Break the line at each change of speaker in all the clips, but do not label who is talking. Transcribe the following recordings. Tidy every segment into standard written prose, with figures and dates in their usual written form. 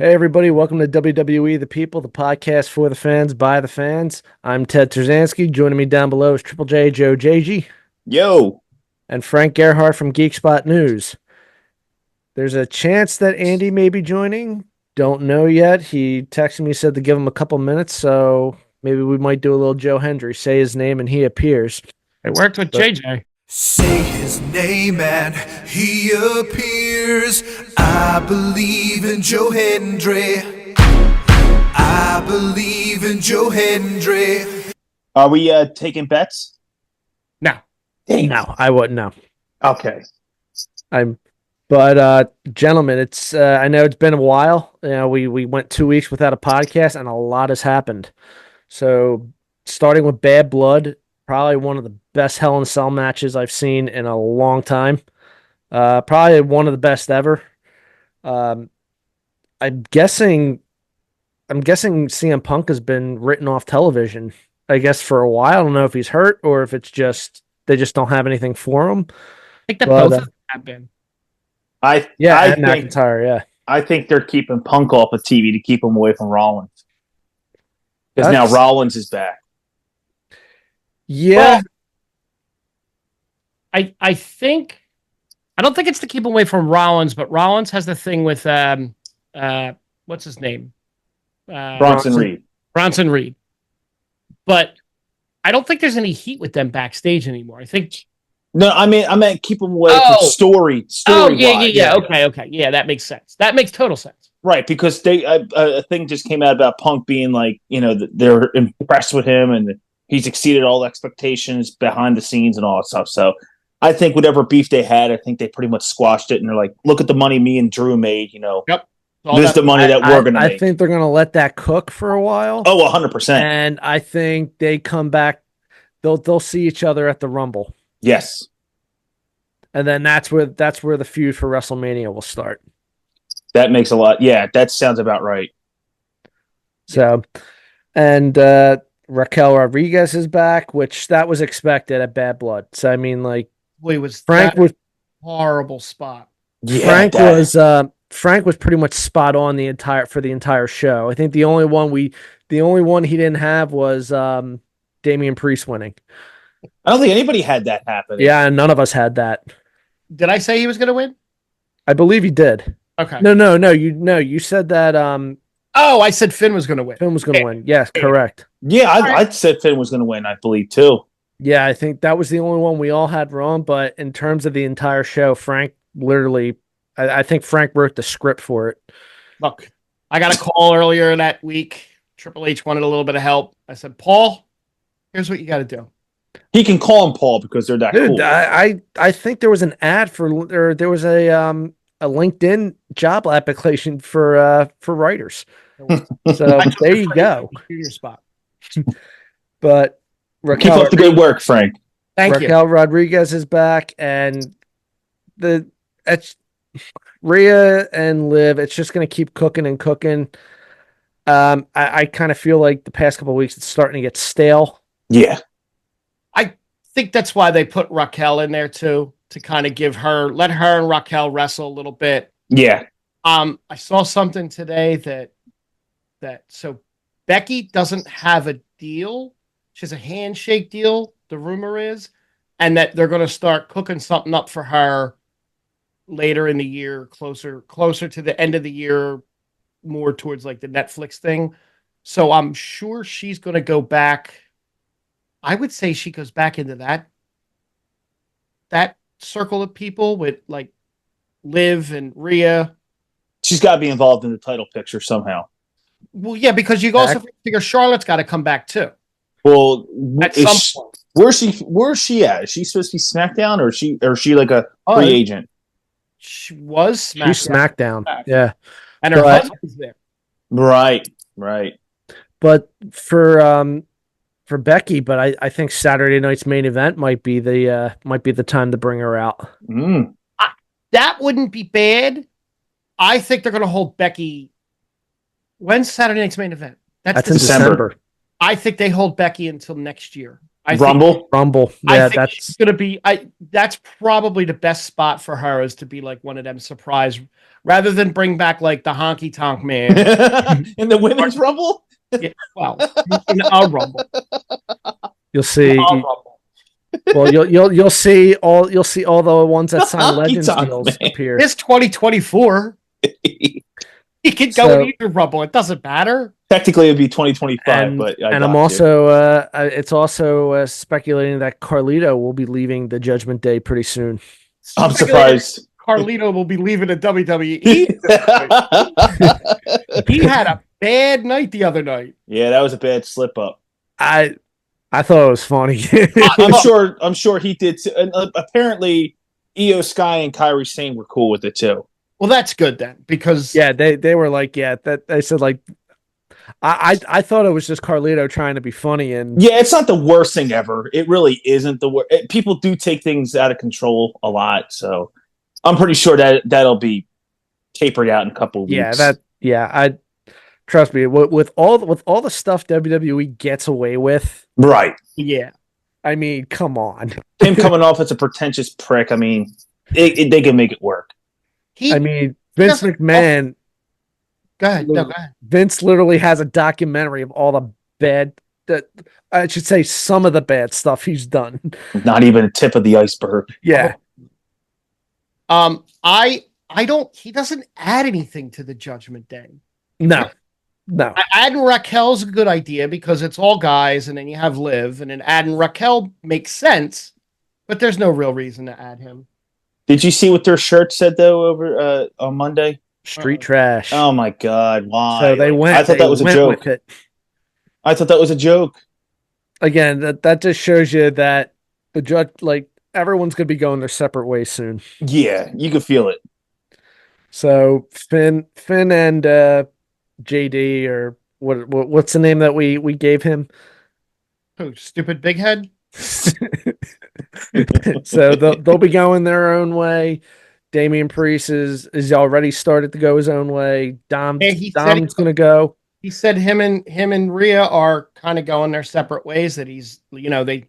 Hey everybody, welcome to WWE The People, the podcast for the fans, by the fans. I'm Ted Trzanski. Joining me down below is Triple J Joe JG
Yo,
and Frank Gerhardt from Geek Spot News. There's a chance that Andy may be joining. Don't know yet. He texted me, said to give him a couple minutes, so maybe we might do a little Joe Hendry. Say his name and he appears.
It worked with
But-
JJ.
Say his name and he appears. I believe in Joe Hendry. I believe in Joe Hendry.
are we taking bets?
No.
No, I wouldn't know.
Okay.
But gentlemen, it's I know it's been a while. You know, we went 2 weeks without a podcast, and a lot has happened. So, starting with Bad Blood, probably one of the best Hell in a Cell matches I've seen in a long time. Probably one of the best ever. I'm guessing CM Punk has been written off television, I guess, for a while. I don't know if he's hurt or if it's just they just don't have anything for him.
I think that
But,
both of them have been.
I
and
think
McIntyre, yeah.
I think they're keeping Punk off of TV to keep him away from Rollins because now
That's-
Rollins is back.
Yeah.
I don't think it's to keep away from Rollins, but Rollins has the thing with what's his name?
Bronson Reed.
Bronson Reed. But I don't think there's any heat with them backstage anymore. I think
No, I meant keep him away
Oh.
from story.
yeah. Okay. Yeah, that makes sense. That makes total sense.
Right, because they a thing just came out about Punk being like, they're impressed with him and he's exceeded all expectations behind the scenes and all that stuff. So I think whatever beef they had, I think they pretty much squashed it and they're like, look at the money me and Drew made,
Yep.
This is the money that we're going to
I
make.
think they're going to let that cook for a while.
Oh, 100%.
And I think they come back. They'll see each other at the Rumble,
Yes.
and then that's where the feud for WrestleMania will start.
That makes a lot. Yeah, that sounds about right.
So, and Raquel Rodriguez is back, which that was expected at Bad Blood. So I mean, like
Boy, was
Frank
that
was
horrible spot.
Yeah,
Frank was pretty much spot on the entire show. I think the only one he didn't have was Damian Priest winning.
I don't think anybody had that happen.
Yeah, and none of us had that.
Did I say he was going to win?
I believe he did.
Okay.
No. You said that
Oh, I said Finn was going to win.
Finn was going to win. Yes, correct.
Yeah, I said Finn was going to win, I believe, too.
Yeah, I think that was the only one we all had wrong. But in terms of the entire show, Frank literally, I think Frank wrote the script for it.
Look, I got a call earlier that week. Triple H wanted a little bit of help. I said, Paul, here's what you got to do.
He can call him Paul because they're that
Dude,
cool.
I think there was an ad or there was a LinkedIn job application for writers. So there you go.
Your spot.
But
Keep up the good work, Frank.
Thank you.
Raquel Rodriguez is back, and it's Rhea and Liv. It's just going to keep cooking and cooking. I kind of feel like the past couple of weeks it's starting to get stale.
Yeah.
I think that's why they put Raquel in there too, to kind of let her and Raquel wrestle a little bit.
Yeah.
I saw something today that so Becky doesn't have a deal. She has a handshake deal, the rumor is, and that they're going to start cooking something up for her later in the year, closer to the end of the year, more towards like the Netflix thing. So I'm sure she's going to go back. I would say she goes back into that circle of people with like Liv and Rhea.
She's got to be involved in the title picture somehow.
Well, yeah, because you also figure Charlotte's got to come back too.
Well,
At some point.
where's she at? Is she supposed to be SmackDown or is she like a free agent?
She was SmackDown.
She's SmackDown. Yeah.
And her husband's there.
Right.
But for Becky, but I think Saturday night's main event might be the time to bring her out.
Mm.
That wouldn't be bad. I think they're going to hold Becky. When's Saturday night's main event?
That's in December.
I think they hold Becky until next year. I think
Rumble.
Rumble.
I
Yeah,
think she's gonna be. That's probably the best spot for her is to be like one of them surprise, rather than bring back like the honky tonk man.
In the women's Rumble.
Yeah, well, in a Rumble.
you'll
In a
see.
Rumble.
Well, you'll see all the ones that sign
Honky
Legends
tonk
deals
man.
appear.
It's 2024. He could go in either Rumble. It doesn't matter.
Technically, it'd be 2025,
And,
but
I'm also it's also speculating that Carlito will be leaving the Judgment Day pretty soon.
I'm surprised.
Carlito will be leaving the WWE. He had a bad night the other night.
Yeah, that was a bad slip up.
I thought it was funny.
I'm sure he did too. And apparently Io Sky and Kairi Sane were cool with it too.
Well, that's good then, because
yeah, they were like, yeah, that they said like I thought it was just Carlito trying to be funny, and
Yeah, it's not the worst thing ever. It really isn't the worst. People do take things out of control a lot, so I'm pretty sure that'll be tapered out in a couple of weeks.
I trust me, with all the stuff WWE gets away with,
Right.
yeah.
I mean, come on.
Him coming off as a pretentious prick, I mean, they can make it work.
I mean, Vince McMahon.
Go ahead. No, go ahead.
Vince literally has a documentary of all the bad, that I should say, some of the bad stuff he's done.
Not even a tip of the iceberg.
Yeah.
I don't. He doesn't add anything to the Judgment Day.
No.
Adding Raquel's a good idea because it's all guys, and then you have Liv, and then adding Raquel makes sense, but there's no real reason to add him.
Did you see what their shirt said though over on Monday?
Street trash.
Oh my God! Why?
So they went.
I thought that was a joke. I thought that was a joke.
Again, that just shows you that the judge, like, everyone's gonna be going their separate ways soon.
Yeah, you could feel it.
So Finn and JD, or what's the name that we gave him?
Oh, stupid big head.
So they'll be going their own way. Damian Priest is already started to go his own way. Dom's gonna go.
He said him and Rhea are kind of going their separate ways. That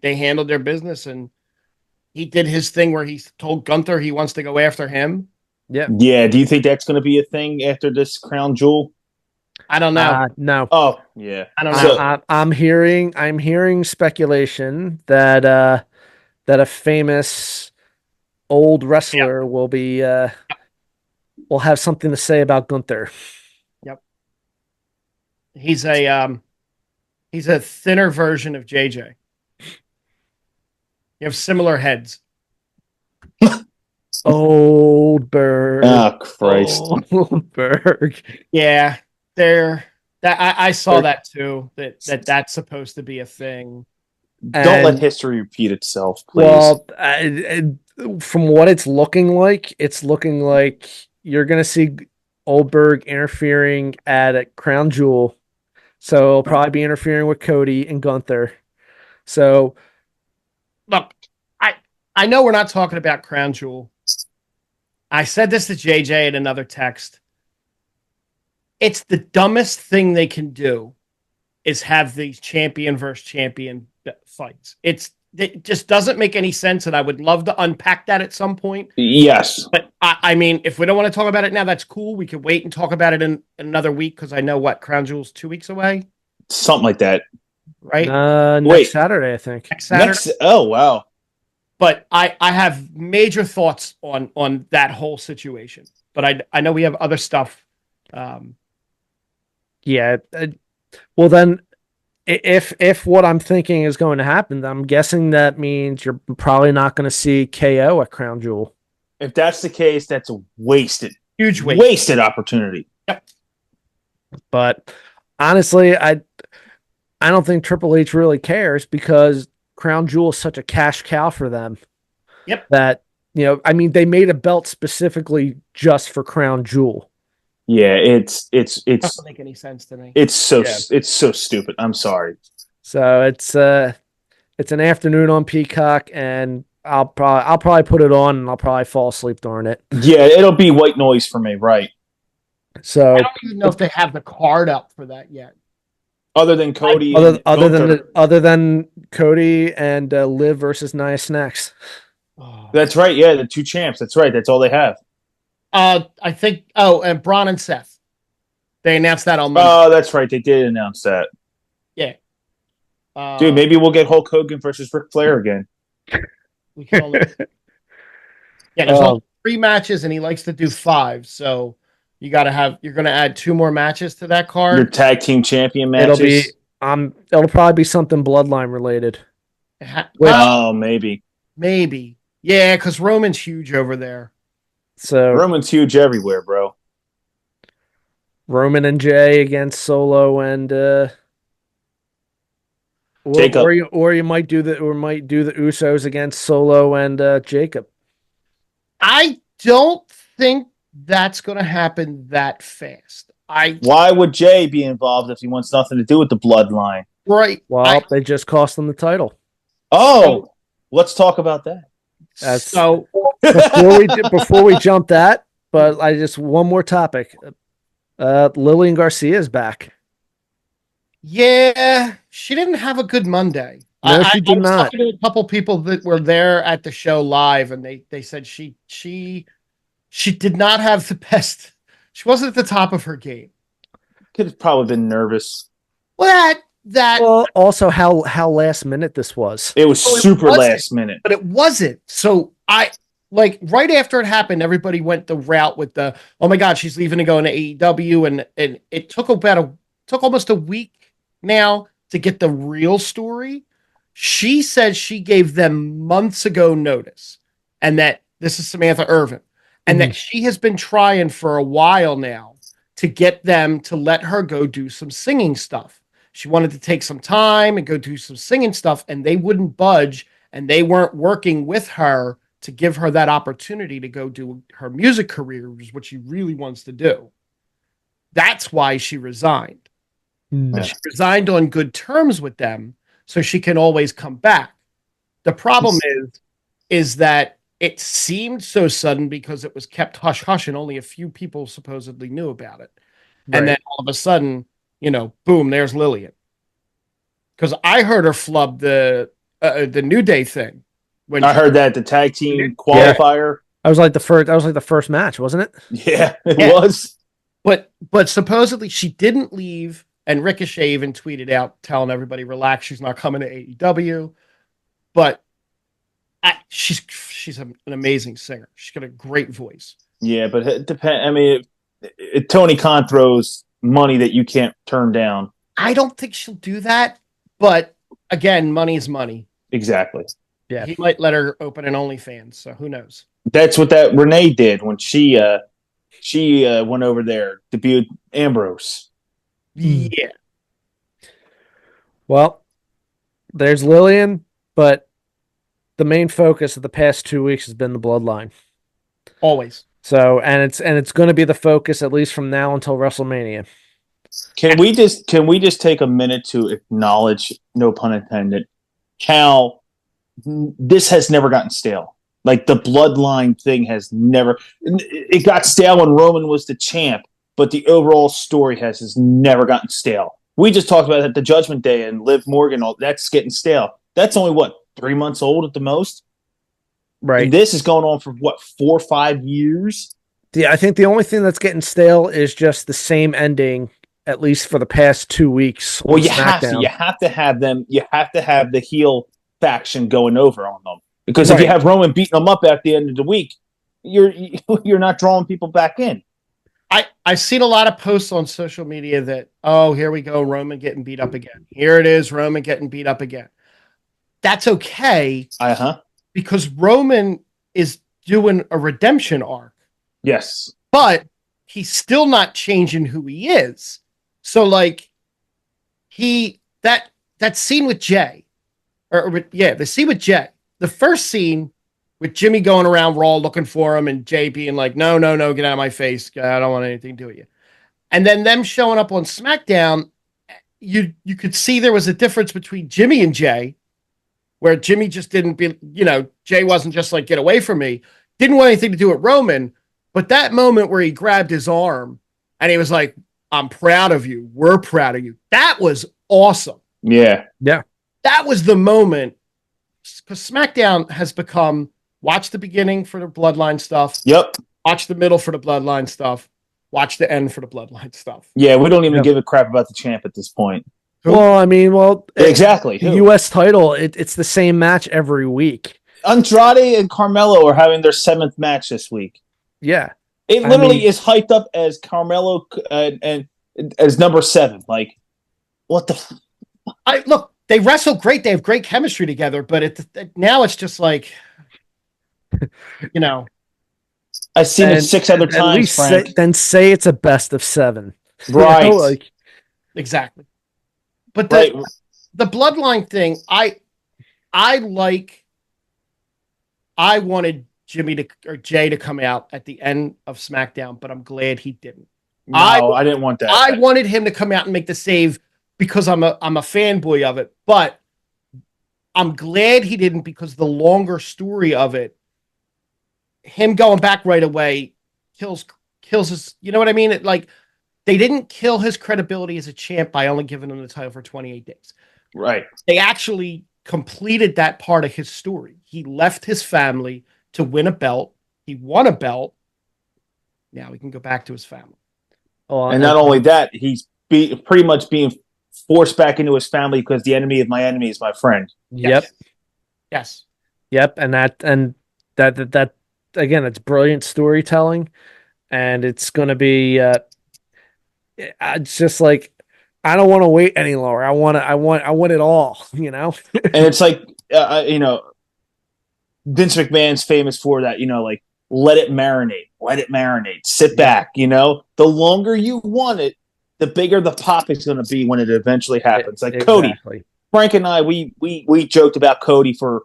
they handled their business, and he did his thing where he told Gunther he wants to go after him.
Yeah.
Yeah. Do you think that's going to be a thing after this crown jewel?
I don't know.
No.
Oh, yeah.
I don't know.
I'm hearing speculation that a famous old wrestler will have something to say about Gunther.
Yep. He's a thinner version of JJ. You have similar heads.
Oldberg.
Oh, Christ.
Oldberg.
Yeah, I saw that too. That's supposed to be a thing.
Don't let history repeat itself, please.
Well, from what it's looking like you're going to see Oldberg interfering at a Crown Jewel. So he'll probably be interfering with Cody and Gunther. So,
look, I know we're not talking about Crown Jewel. I said this to JJ in another text. It's the dumbest thing they can do is have these champion versus champion fights. It just doesn't make any sense, and I would love to unpack that at some point.
Yes.
But I mean, if we don't want to talk about it now, that's cool. We can wait and talk about it in another week, because I know Crown Jewel's 2 weeks away.
Something like that.
Right?
Next Saturday, I think.
Next Saturday.
Oh, wow.
But I have major thoughts on that whole situation. But I know we have other stuff.
Yeah. Well, then, if what I'm thinking is going to happen, I'm guessing that means you're probably not going to see KO at Crown Jewel.
If that's the case, that's a
Huge
wasted opportunity.
Yep.
But honestly, I don't think Triple H really cares, because Crown Jewel is such a cash cow for them.
Yep.
That, I mean, they made a belt specifically just for Crown Jewel.
Yeah, it
doesn't make any sense to me.
It's so stupid. I'm sorry.
So it's an afternoon on Peacock, and I'll probably put it on, and I'll probably fall asleep during it.
Yeah, it'll be white noise for me, right?
So
I don't even know if they have the card up for that yet.
Other than Cody
Other
and Gunther.
other than Cody and Liv versus Nia Snax.
That's right. Yeah, the two champs. That's right. That's all they have.
I think. Oh, and Braun and Seth. They announced that on Monday.
Oh, that's right. They did announce that.
Yeah.
Dude, maybe we'll get Hulk Hogan versus Ric Flair again.
We can only... Yeah, there's only 3 matches, and he likes to do 5. So you're going to add 2 more matches to that card.
Your tag team champion matches.
It'll probably be something Bloodline related.
Maybe.
Maybe. Yeah, because Roman's huge over there.
So
Roman's huge everywhere, bro.
Roman and Jay against Solo and
Jacob.
or you might do the Usos against Solo and Jacob.
I don't think that's going to happen that fast.
Why would Jay be involved if he wants nothing to do with the Bloodline?
Right.
Well, they just cost them the title.
Oh, let's talk about that.
So
before we jump that, but I just one more topic. Lillian Garcia is back.
Yeah, she didn't have a good Monday.
No, she did not.
I was talking to a couple people that were there at the show live, and they said she did not have the best. She wasn't at the top of her game.
Could have probably been nervous.
Well,
also how last minute this was.
It was super last minute,
but it wasn't. So right after it happened, everybody went the route with the, oh my God, she's leaving and going to AEW, and it took almost a week now to get the real story. She said she gave them months ago notice, and that this is Samantha Irvin, and that she has been trying for a while now to get them to let her go do some singing stuff. She wanted to take some time and go do some singing stuff, and they wouldn't budge, and they weren't working with her to give her that opportunity to go do her music career, which is what she really wants to do. That's why she resigned. But she resigned on good terms with them, so she can always come back. The problem is that it seemed so sudden because it was kept hush-hush and only a few people supposedly knew about it. Right. And then all of a sudden, boom, there's Lillian. Because I heard her flub the New Day thing.
When I heard that the tag team qualifier.
That was like the first match, wasn't it?
Yeah, it was.
But supposedly she didn't leave, and Ricochet even tweeted out telling everybody, relax, she's not coming to AEW. But she's an amazing singer. She's got a great voice.
Yeah, but it depends. I mean, Tony Khan throws money that you can't turn down.
I don't think she'll do that. But again, money is money.
Exactly.
Yeah, he might let her open an OnlyFans. So who knows?
That's what that Renee did when she went over there, debuted Ambrose.
Yeah.
Well, there's Lillian, but the main focus of the past 2 weeks has been the Bloodline.
Always.
So, and it's going to be the focus at least from now until WrestleMania.
Can we just take a minute to acknowledge, no pun intended, how this has never gotten stale? Like the Bloodline thing has never. It got stale when Roman was the champ, but the overall story has never gotten stale. We just talked about that the Judgment Day and Liv Morgan. All that's getting stale. That's only 3 months old at the most.
Right.
And this is going on for 4 or 5 years.
Yeah, I think the only thing that's getting stale is just the same ending, at least for the past 2 weeks.
Well, you have to have them. You have to have the heel faction going over on them, because if you have Roman beating them up at the end of the week, you're not drawing people back in.
I've seen a lot of posts on social media that, oh, here we go, Roman getting beat up again. Here it is, Roman getting beat up again. That's okay. Because Roman is doing a redemption arc.
Yes.
But he's still not changing who he is. So that scene with Jay, the scene with Jay, the first scene with Jimmy going around Raw looking for him and Jay being like, no, get out of my face. I don't want anything to do with you. And then them showing up on SmackDown, you could see there was a difference between Jimmy and Jay, where Jimmy just didn't be, Jay wasn't just like, get away from me. Didn't want anything to do with Roman. But that moment where he grabbed his arm and he was like, I'm proud of you. We're proud of you. That was awesome.
Yeah.
Yeah.
That was the moment, because SmackDown has become watch the beginning for the Bloodline stuff,
Yep.
watch the middle for the Bloodline stuff, watch the end for the Bloodline stuff.
Yeah, we don't even
Yep.
give a crap about the champ at this point.
Who?
Well, I mean,
Exactly.
the
Who?
U.S. title, it's the same match every week.
Andrade and Carmelo are having their 7th match this week.
Yeah.
It
I
literally
mean-
is hyped up as Carmelo and as number 7. Like, what the?
Look, they wrestle great. They have great chemistry together, but now it's just like, you know,
I've seen it 6 other
at
times,
least
Frank.
say it's a best of 7.
Right.
You know, like,
exactly. But
Right.
the Bloodline thing, I wanted Jay to come out at the end of SmackDown, but I'm glad he didn't.
No, I didn't want that.
I wanted him to come out and make the save because I'm a fanboy of it, but I'm glad he didn't, because the longer story of it, him going back right away kills his, you know what I mean? They didn't kill his credibility as a champ by only giving him the title for 28 days.
Right.
They actually completed that part of his story. He left his family to win a belt. He won a belt. Now he can go back to his family.
And not only that, he's pretty much being forced back into his family because the enemy of my enemy is my friend.
Yep.
Yes.
Yep. And that again, it's brilliant storytelling, and it's going to be. It's just like, I don't want to wait any longer. I want it all. You know.
And it's like, Vince McMahon's famous for that. Like, let it marinate, sit back. The longer you want it, the bigger the pop is going to be when it eventually happens. Like
Exactly.
Cody, Frank and I, we joked about Cody for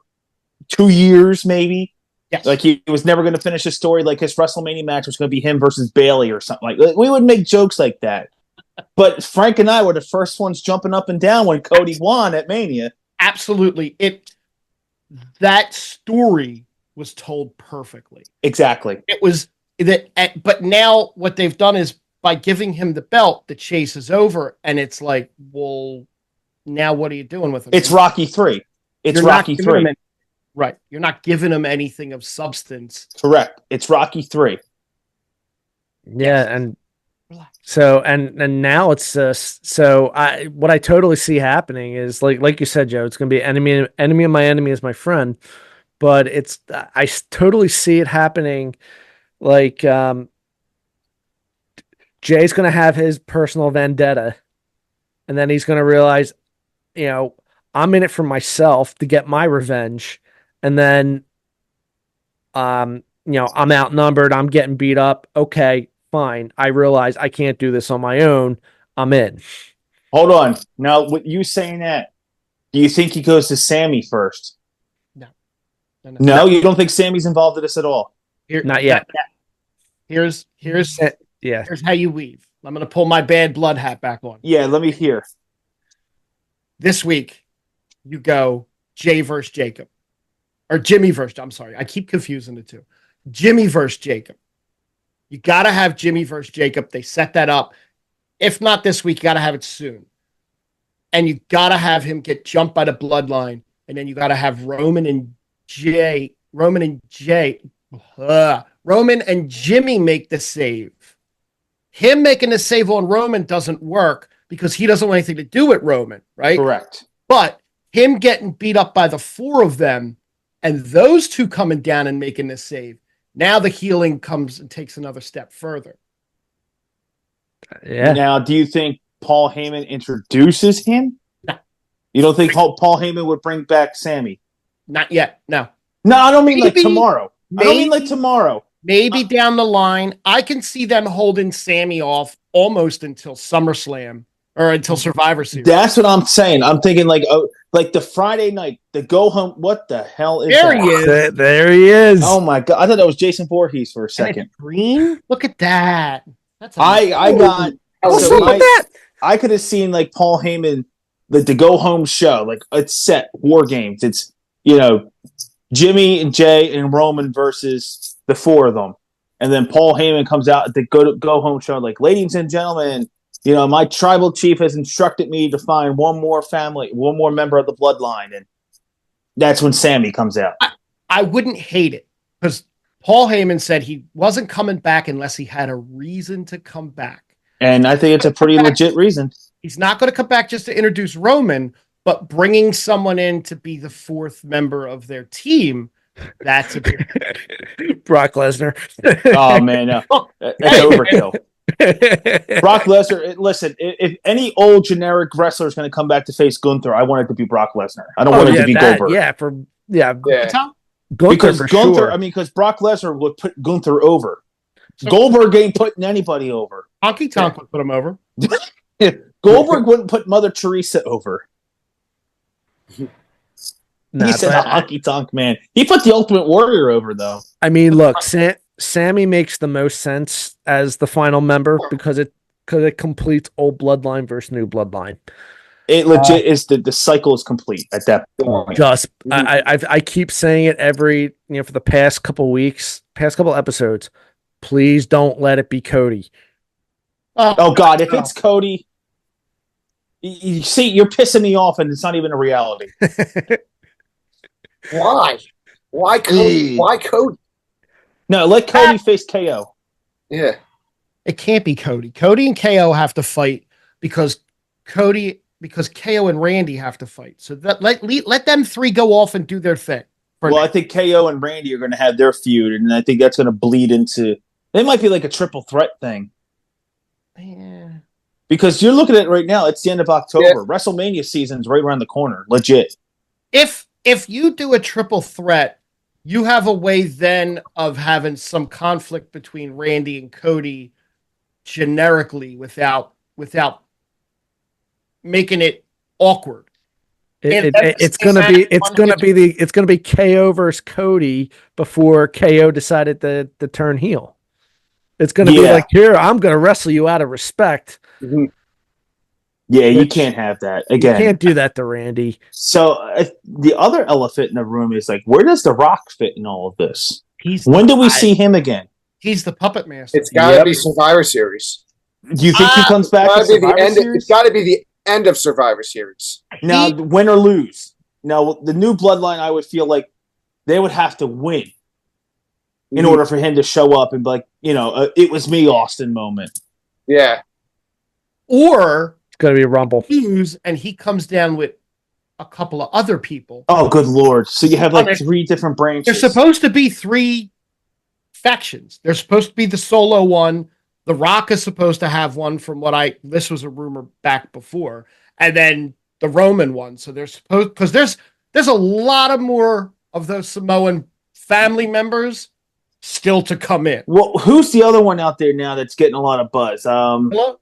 2 years, maybe.
Yes.
Like, he was never going to finish his story. Like, his WrestleMania match was going to be him versus Bayley or something. Like, we would make jokes like that. But Frank and I were the first ones jumping up and down when Cody won at Mania.
Absolutely. That story was told perfectly.
Exactly.
It was that, but now what they've done is, by giving him the belt, the chase is over, and it's like, well, now what are you doing with him?
It's Rocky 3. It's Rocky 3.
Right. You're not giving him anything of substance.
Correct. It's Rocky 3.
Yeah, and so and now it's what I totally see happening is like you said, Joe. It's going to be enemy of my enemy is my friend, but I totally see it happening. Like, Jay's going to have his personal vendetta, and then he's going to realize, I'm in it for myself to get my revenge, and then, I'm outnumbered. I'm getting beat up. Okay, fine. I realize I can't do this on my own. I'm in.
Hold on. Now, with you saying that, do you think he goes to Sammy first? No, you don't think Sammy's involved in this at all?
Not yet.
Here's how you weave. I'm going to pull my bad blood hat back on.
Yeah, let me hear.
This week, you go Jay versus Jacob. Or Jimmy versus, I'm sorry. I keep confusing the two. Jimmy versus Jacob. You got to have Jimmy versus Jacob. They set that up. If not this week, you got to have it soon. And you got to have him get jumped by the Bloodline. And then you got to have Roman and Jimmy make the save. Him making the save on Roman doesn't work because he doesn't want anything to do with Roman, right?
Correct.
But him getting beat up by the 4 of them and those 2 coming down and making the save, now the healing comes and takes another step further.
Yeah.
Now, do you think Paul Heyman introduces him?
No.
You don't think Paul Heyman would bring back Sammy?
Not yet. No.
No, I don't mean
Maybe,
like tomorrow. I don't mean like tomorrow.
Maybe down the line. I can see them holding Sammy off almost until SummerSlam or until Survivor Series.
That's what I'm saying. I'm thinking like the Friday night, the go home. What the hell is
There
that?
he is.
There he is.
Oh my god! I thought that was Jason Voorhees for a second.
Green? Look at that. That's
I got.
What's
so
up with that?
I could have seen like Paul Heyman, like the go home show. Like, it's set War Games. It's Jimmy and Jay and Roman versus the 4 of them, and then Paul Heyman comes out at the go home show. Like, ladies and gentlemen, My tribal chief has instructed me to find one more member of the bloodline, and that's when Sammy comes out.
I wouldn't hate it because Paul Heyman said he wasn't coming back unless he had a reason to come back.
And I think it's a pretty legit reason.
He's not going to come back just to introduce Roman, but bringing someone in to be the fourth member of their team, that's a big
Brock Lesnar.
Oh, man. No. That's overkill. Brock Lesnar, listen, if any old generic wrestler is going to come back to face Gunther, I want it to be Brock Lesnar. I don't want it to be Goldberg. Because Gunther, because Brock Lesnar would put Gunther over. So Goldberg ain't putting anybody over.
Honky Tonk would put him over.
Goldberg wouldn't put Mother Teresa over. He said a Honky Tonk Man. He put the Ultimate Warrior over, though.
I mean, look, Sammy makes the most sense as the final member because it completes old bloodline versus new bloodline.
It legit is the cycle is complete at that point.
I keep saying it for the past couple weeks, past couple episodes. Please don't let it be Cody.
Oh God, if it's Cody, you see, you're pissing me off, and it's not even a reality.
Why? Why Cody? Why Cody?
No, let Cody face KO.
Yeah,
it can't be Cody. Cody and KO have to fight because KO and Randy have to fight. So let them three go off and do their thing.
Well, I think KO and Randy are going to have their feud, and I think that's going to bleed into. It might be like a triple threat thing.
Yeah.
Because you're looking at it right now, it's the end of October. Yeah. WrestleMania season's right around the corner. Legit.
If you do a triple threat, you have a way then of having some conflict between Randy and Cody generically without making it awkward.
It's gonna be KO versus Cody before KO decided to turn heel. It's gonna be like, here, I'm gonna wrestle you out of respect.
Mm-hmm. Yeah, you can't have that again.
You can't do that to Randy.
So the other elephant in the room is like, where does The Rock fit in all of this? When do we see him again?
He's the puppet master.
It's got to be Survivor Series.
Do you think he comes back?
It's got to be the end of Survivor Series.
Now, win or lose. Now, the new bloodline, I would feel like they would have to win in order for him to show up and be like, it was me, Austin moment.
Yeah.
Or
it's going to be a Rumble.
And he comes down with a couple of other people.
Oh, good Lord. So you have like three different branches.
There's supposed to be three factions. There's supposed to be the solo one. The Rock is supposed to have one this was a rumor back before. And then the Roman one. So because there's a lot of more of those Samoan family members still to come in.
Well, who's the other one out there now that's getting a lot of buzz?
Zilla?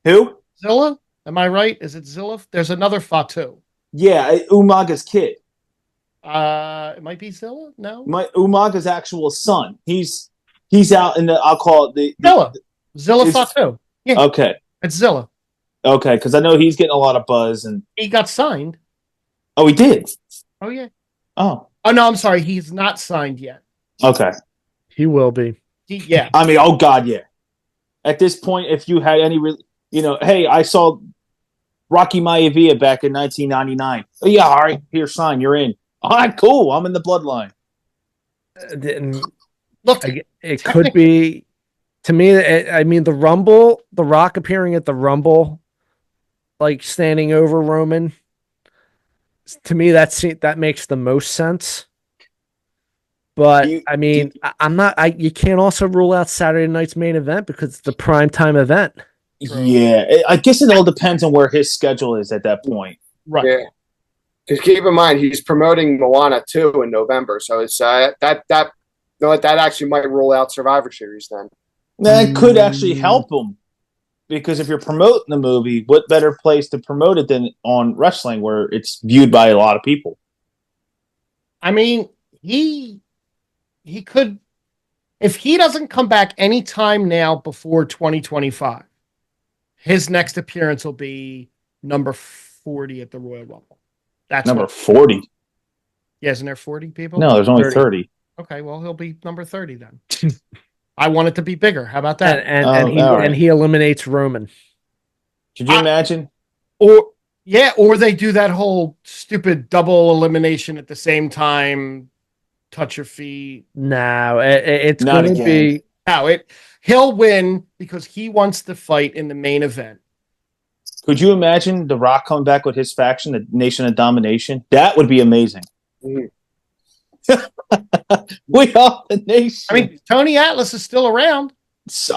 Who?
Zilla? Am I right? Is it Zilla? There's another Fatu.
Yeah, Umaga's kid.
It might be Zilla? No?
Umaga's actual son. He's out in I'll call it
Zilla Fatu. Yeah.
Okay.
It's Zilla.
Okay, because I know he's getting a lot of buzz. And
he got signed.
Oh, he did?
Oh, yeah.
Oh, no,
I'm sorry. He's not signed yet.
Okay.
He will be.
Yeah.
I mean, oh, God, yeah. At this point, if you had any, hey, I saw Rocky Maivia back in 1999. Oh, yeah, all right, here's sign. You're in. All right, cool. I'm in the bloodline.
Look,
it could be, to me, the Rumble, The Rock appearing at the Rumble, like standing over Roman, to me, that makes the most sense. But you can't also rule out Saturday night's main event because it's the primetime event.
Yeah, I guess it all depends on where his schedule is at that point.
Right.
Yeah. Because keep in mind, he's promoting Moana 2 in November. So it's that actually might rule out Survivor Series then.
That could actually help him. Because if you're promoting the movie, what better place to promote it than on wrestling where it's viewed by a lot of people?
I mean, he could, if he doesn't come back anytime now before 2025, his next appearance will be number 40 at the Royal Rumble. That's
number 40.
Yeah, isn't there 40 people?
No, there's only 30.
Okay, well, he'll be number 30 then. I want it to be bigger. How about that?
And he eliminates Roman.
Could you imagine?
Or they do that whole stupid double elimination at the same time, touch your feet.
No, it's
Not
going to
again.
be.
No, he'll win because he wants to fight in the main event.
Could you imagine The Rock coming back with his faction, the Nation of Domination? That would be amazing.
Mhm.
We are the nation.
I mean, Tony Atlas is still around.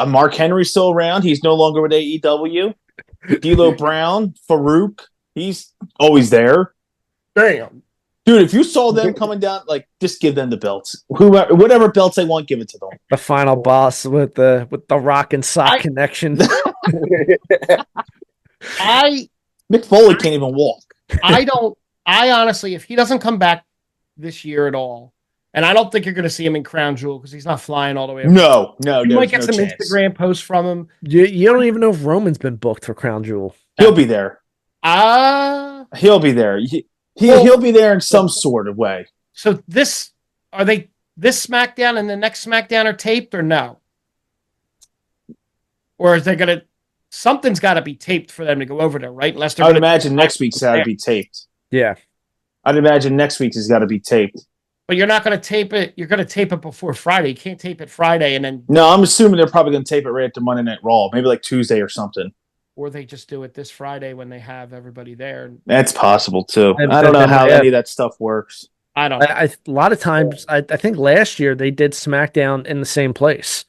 Mark Henry's still around. He's no longer with AEW. D'Lo Brown, Farouk, he's always there.
Damn.
Dude, if you saw them coming down, like, just give them the belts. Whoever, whatever belts they want, give it to them.
The final boss with the Rock and Sock connection.
Mick Foley can't even walk.
I honestly, if he doesn't come back this year at all, and I don't think you're going to see him in Crown Jewel because he's not flying all the way.
No,
you might get
no
some
chance.
Instagram posts from him.
You don't even know if Roman's been booked for Crown Jewel.
He'll be there. He'll be there. He'll be there in some sort of way.
So this SmackDown and the next SmackDown are taped or no? Or is they gonna something's got to be taped for them to go over there, right? Unless
I would imagine next week's got to be taped.
Yeah,
I'd imagine next week's has got to be taped.
But you're not going to tape it. You're going to tape it before Friday. You can't tape it Friday and then.
No, I'm assuming they're probably going to tape it right after Monday Night Raw, maybe like Tuesday or something.
Or they just do it this Friday when they have everybody there.
That's possible too.
And
I don't know
then
how
they
any of that stuff works.
I don't know.
a lot of times, I think last year they did SmackDown in the same place.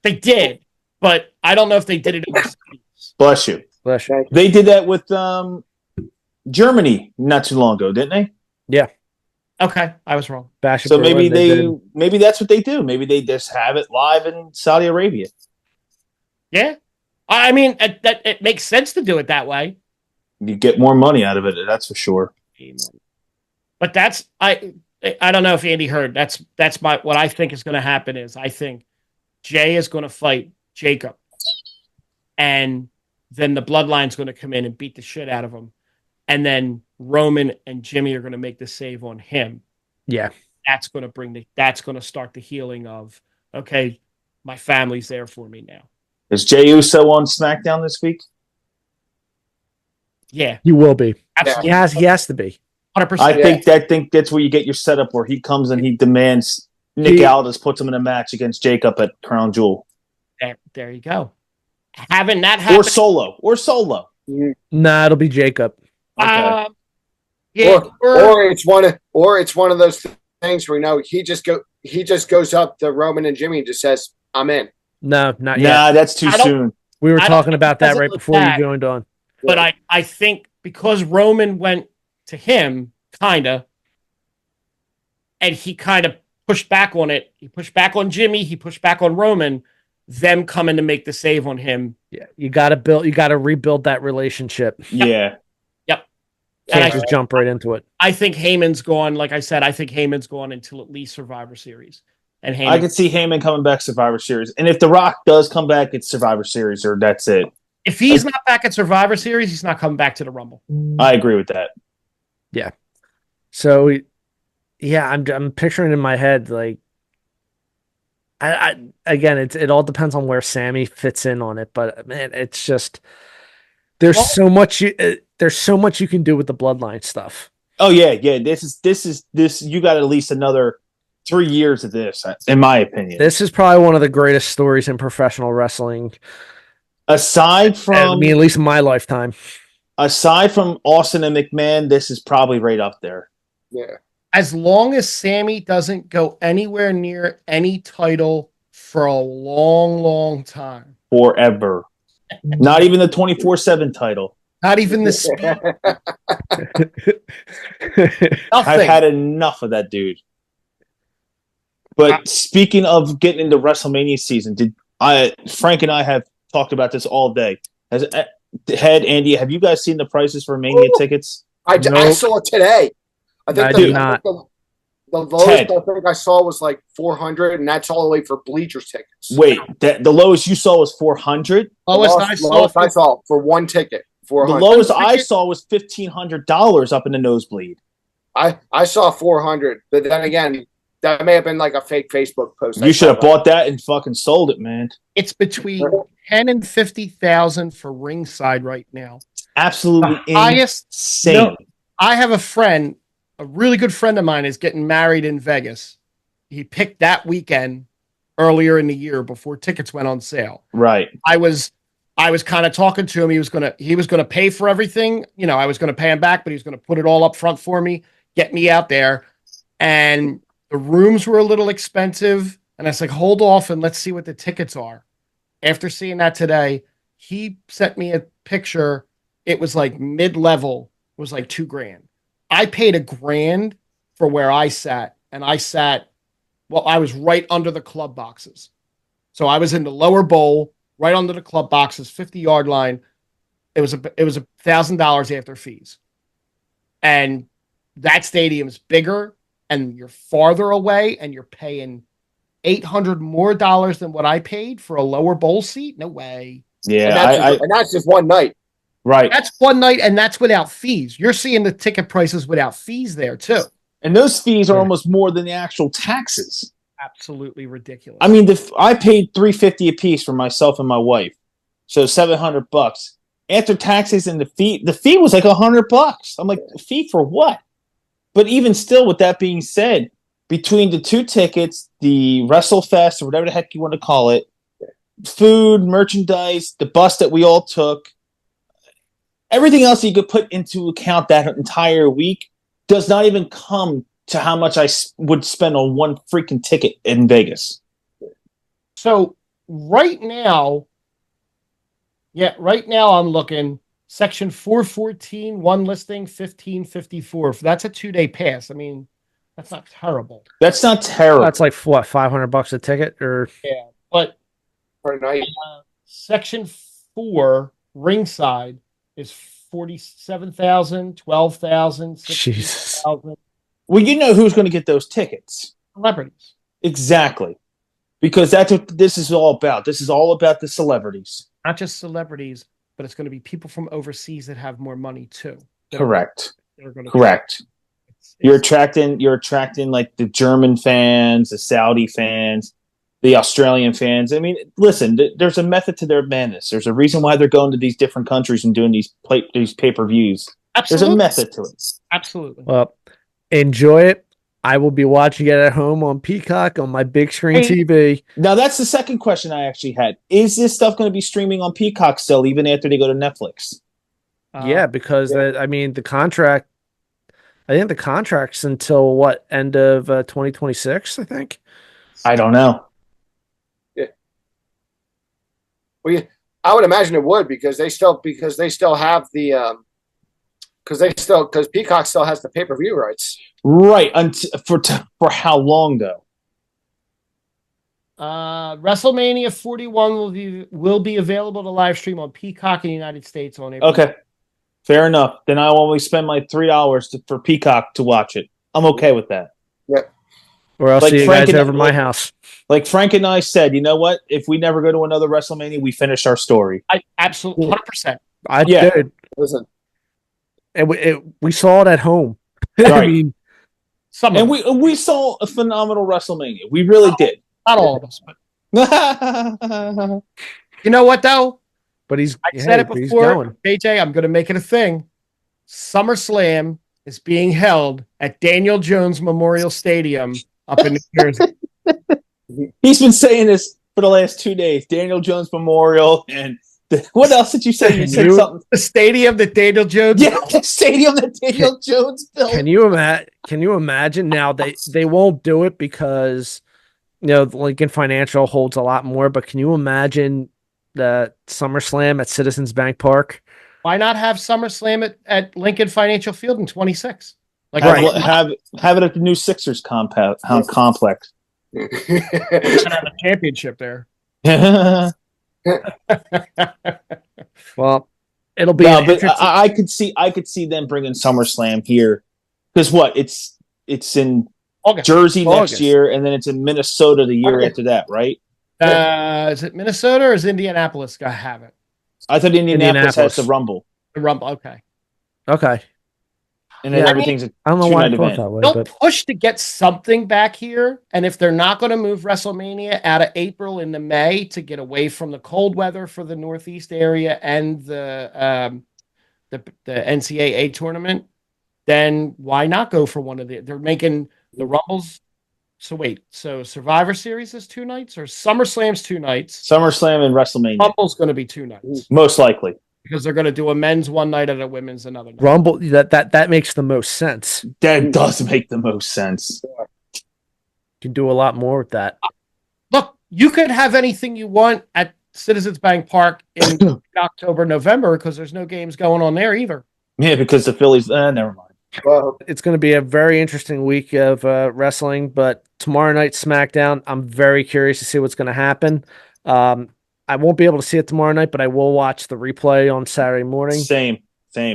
They did, but I don't know if they did it overseas.
Bless you.
Bless you.
They did that with Germany not too long ago, didn't they?
Yeah.
Okay, I was wrong.
Bash
So
Berlin,
maybe maybe that's what they do. Maybe they just have it live in Saudi Arabia.
Yeah, I mean it makes sense to do it that way.
You get more money out of it, that's for sure.
But that's I don't know if Andy heard. That's what I think is going to happen is I think Jay is going to fight Jacob, and then the Bloodline's going to come in and beat the shit out of him, and then Roman and Jimmy are going to make the save on him.
Yeah,
that's going to start the healing of okay, my family's there for me now.
Is Jey Uso on SmackDown this week?
Yeah,
he will be.
Absolutely.
He has to be.
100%.
I think that's where you get your setup where he comes and he demands Nick Aldis puts him in a match against Jacob at Crown Jewel.
There you go. Having that happen
or solo.
Nah, it'll be Jacob.
Okay.
Yeah,
or it's one of those things where he just goes up to Roman and Jimmy and just says, "I'm in."
No, not yet.
Nah, that's too soon.
We were talking about that right before you joined on.
But I think because Roman went to him, kinda, and he kind of pushed back on it. He pushed back on Jimmy. He pushed back on Roman. Them coming to make the save on him.
Yeah, you got to rebuild that relationship.
Yeah.
Yep.
Can't just jump right into it.
I think Heyman's gone. Like I said, I think Heyman's gone until at least Survivor Series. And
I could see Heyman coming back Survivor Series. And if The Rock does come back, it's Survivor Series or that's it.
If he's not back at Survivor Series, he's not coming back to the Rumble.
I agree with that.
Yeah. So, yeah, I'm picturing in my head like, again, it all depends on where Sammy fits in on it, but man, it's just there's so much you can do with the Bloodline stuff.
Oh yeah. This you got at least another 3 years of this, in my opinion.
This is probably one of the greatest stories in professional wrestling.
Aside from
at least in my lifetime.
Aside from Austin and McMahon, this is probably right up there.
Yeah.
As long as Sammy doesn't go anywhere near any title for a long, long time.
Forever. Not even the 24/7 title.
Not even the speed.
I've had enough of that dude. But speaking of getting into WrestleMania season, Frank and I have talked about this all day. Andy, have you guys seen the prices for Mania tickets?
I saw it today. I
did not.
The lowest I think I saw was like 400, and that's all the way for bleachers tickets.
Wait, the lowest you saw was 400?
Lowest I saw for one ticket. 400.
The lowest I saw was $1,500 up in the nosebleed.
I saw 400, but then again, that may have been like a fake Facebook post.
You should have bought that and fucking sold it, man.
It's between 10 and 50,000 for ringside right now.
Absolutely
The highest
insane.
No, I have a friend, a really good friend of mine, is getting married in Vegas. He picked that weekend earlier in the year before tickets went on sale.
Right.
I was kind of talking to him. He was gonna pay for everything. You know, I was gonna pay him back, but he was gonna put it all up front for me, get me out there. And the rooms were a little expensive. And I was like, hold off and let's see what the tickets are. After seeing that today, he sent me a picture. It was like mid-level. It was like $2,000. I paid $1,000 for where I sat. And I was right under the club boxes. So I was in the lower bowl, right under the club boxes, 50-yard line. It was $1,000 after fees. And that stadium's bigger and you're farther away and you're paying $800 more than what I paid for a lower bowl seat. No way.
Yeah.
And that's just one night.
Right.
That's one night and that's without fees. You're seeing the ticket prices without fees there too.
And those fees are almost more than the actual taxes.
Absolutely ridiculous.
I mean, I paid $350 a piece for myself and my wife, so $700. After taxes and the fee was like $100. I'm like, fee for what? But even still, with that being said, between the 2 tickets, the WrestleFest or whatever the heck you want to call it, food, merchandise, the bus that we all took, everything else you could put into account that entire week does not even come to how much I would spend on one freaking ticket in Vegas.
So right now I'm looking section 414, one listing, 1554. That's a 2-day pass. I mean, that's not terrible.
That's not terrible.
That's like what, $500 a ticket, or
Yeah, but
For a night.
section 4 ringside is 47,000, 12,000,
Jesus.
16,000
Well, you know who's going to get those tickets.
celebrities.
Exactly. Because that's what this is all about. This is all about the celebrities.
Not just celebrities, but it's going to be people from overseas that have more money too.
Correct.
That are going to
Correct. You're attracting like the German fans, the Saudi fans, the Australian fans. I mean, listen, there's a method to their madness. There's a reason why they're going to these different countries and doing these pay-per-views.
Absolutely.
There's a method to it.
Absolutely.
Well, enjoy it. I will be watching it at home on Peacock on my big screen TV.
Now, that's the second question I actually had. Is this stuff going to be streaming on Peacock still, even after they go to Netflix?
Yeah, because I mean, the contract. I think the contract's until what, end of 2026. I think.
I don't know.
Yeah. Well, I would imagine it would because they still have the because Peacock still has the pay-per-view rights.
Right. For how long though?
WrestleMania 41 will be available to live stream on Peacock in the United States on April.
Okay. Fair enough. Then I will only spend my $3 for Peacock to watch it. I'm okay with that.
Yeah.
Or I'll
Like
see you
Frank
guys
and-
over my house.
Like Frank and I said, you know what? If we never go to another WrestleMania, we finish our story.
I absolutely 100%.
I
Yeah.
did.
Listen,
And we saw it at home. I
Right.
mean,
Some
And
of
we saw a phenomenal WrestleMania. We really did.
not all of us, but
Right.
you know what though?
but he's
I said it
he's
before,
going.
JJ. I'm going to make it a thing. SummerSlam is being held at Daniel Jones Memorial Stadium up in New Jersey.
He's been saying this for the last 2 days. Daniel Jones Memorial and what else did you say? You said something.
The stadium that Daniel Jones.
Yeah, the stadium that Daniel Jones built.
Can you imagine now they won't do it because Lincoln Financial holds a lot more, but can you imagine the SummerSlam at Citizens Bank Park?
Why not have SummerSlam at Lincoln Financial Field in 26? Like
Have it at the new Sixers complex.
have a championship there.
Well, it'll be
No,
an
but
interesting-
I could see them bringing SummerSlam here because it's in
August.
Jersey
August.
next year, and then it's in Minnesota the year
Okay.
after that, right?
Is it Minnesota or is Indianapolis going to have it?
I thought Indianapolis has
Indianapolis.
the Rumble.
The Rumble. Okay.
okay.
and then
Yeah,
everything's a
I don't know why I
two-night
thought
event.
that way,
They'll
but
push to get something back here, and if they're not going to move WrestleMania out of April into May to get away from the cold weather for the Northeast area and the NCAA tournament, then why not go for one of the? They're making the Rumbles. So wait, so Survivor Series is 2 nights, or SummerSlam's 2 nights?
SummerSlam and WrestleMania,
Rumble's going to be 2 nights
most likely.
because they're going to do a men's one night and a women's another night.
Rumble that makes the most sense.
That does make the most sense.
You can do a lot more with that.
Look, you could have anything you want at Citizens Bank Park in October, November, because there's no games going on there either.
Yeah, because the Phillies. Never mind.
Well,
It's going to be a very interesting week of wrestling, but tomorrow night SmackDown, I'm very curious to see what's going to happen. I won't be able to see it tomorrow night, but I will watch the replay on Saturday morning.
Same.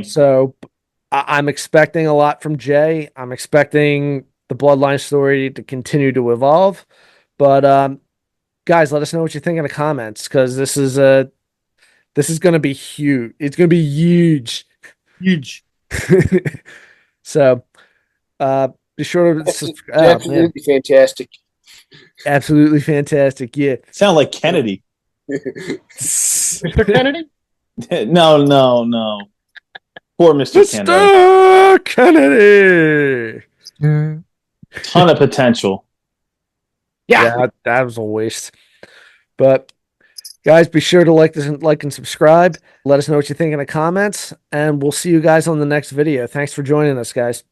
So I'm expecting a lot from Jay. I'm expecting the Bloodline story to continue to evolve. But guys, let us know what you think in the comments, because this is going to be huge. It's going to be huge.
Huge.
So be sure to
that's
subscribe.
absolutely fantastic.
Absolutely fantastic. Yeah.
Sound like Kennedy.
Mr. Kennedy?
No. Poor Mr.
Mr. Kennedy.
Ton of potential.
Yeah.
That was a waste. But guys, be sure to like and subscribe. Let us know what you think in the comments, and we'll see you guys on the next video. Thanks for joining us, guys.